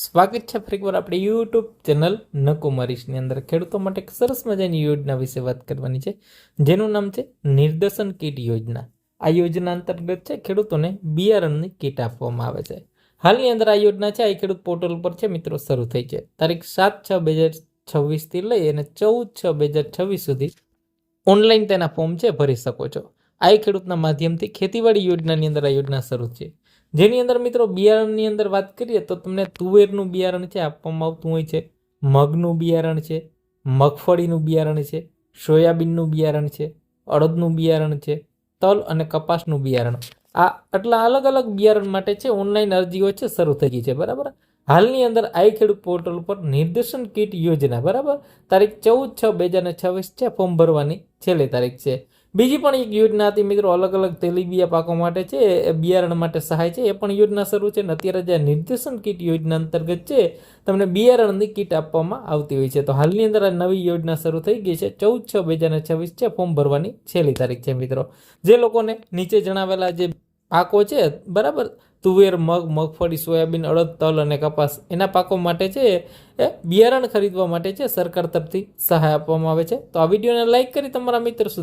સ્વાગત છે ફરીવાર આપણી યુટ્યુબ ચેનલ નકુમારીશની અંદર ખેડૂતો માટે એક સરસ મજાની યોજના વિશે વાત કરવાની છે, જેનું નામ છે નિર્દેશન કીટ યોજના. આ યોજના અંતર્ગત છે ખેડૂતોને બિયારણની કીટ આપવામાં આવે છે. હાલની અંદર આ યોજના છે આ ખેડૂત પોર્ટલ પર છે મિત્રો શરૂ થઈ છે. તારીખ 7/6/2026 થી લઈ અને 14/6/2026 સુધી ઓનલાઈન તેના ફોર્મ છે ભરી શકો છો. આ ખેડૂતના માધ્યમથી ખેતીવાડી યોજનાની અંદર આ યોજના શરૂ છે, જેની અંદર મિત્રો બિયારણની અંદર વાત કરીએ તો તમને તુવેરનું બિયારણ છે આપવામાં આવતું હોય છે, મગનું બિયારણ છે, મગફળીનું બિયારણ છે, સોયાબીનનું બિયારણ છે, અડદનું બિયારણ છે, તલ અને કપાસનું બિયારણ. આ આટલા અલગ અલગ બિયારણ માટે છે ઓનલાઈન અરજીઓ છે શરૂ થઈ ગઈ છે. બરાબર, હાલની અંદર આ ખેડૂત પોર્ટલ પર નિર્દેશન કીટ યોજના બરાબર તારીખ 14/6/2026 છે ફોર્મ ભરવાની છેલ્લી તારીખ છે. બીજી પણ એક યોજના હતી મિત્રો, અલગ અલગ તેલીબિયા પાકો માટે છે બિયારણ માટે સહાય છે, એ પણ યોજના શરૂ છે. અને અત્યારે જે નિર્દેશન કીટ યોજના અંતર્ગત છે તમને બિયારણની કીટ આપવામાં આવતી હોય છે. તો હાલની અંદર આ નવી યોજના શરૂ થઈ ગઈ છે. 14/6/2026 છે ફોર્મ ભરવાની છેલ્લી તારીખ છે મિત્રો. જે લોકોને નીચે જણાવેલા જે પાકો છે બરાબર, તુવેર, મગ, મગફળી, સોયાબીન, અડદ, તલ અને કપાસ, એના પાકો માટે છે એ બિયારણ ખરીદવા માટે છે સરકાર તરફથી સહાય આપવામાં આવે છે. તો આ વિડીયોને લાઈક કરી તમારા મિત્ર સુધી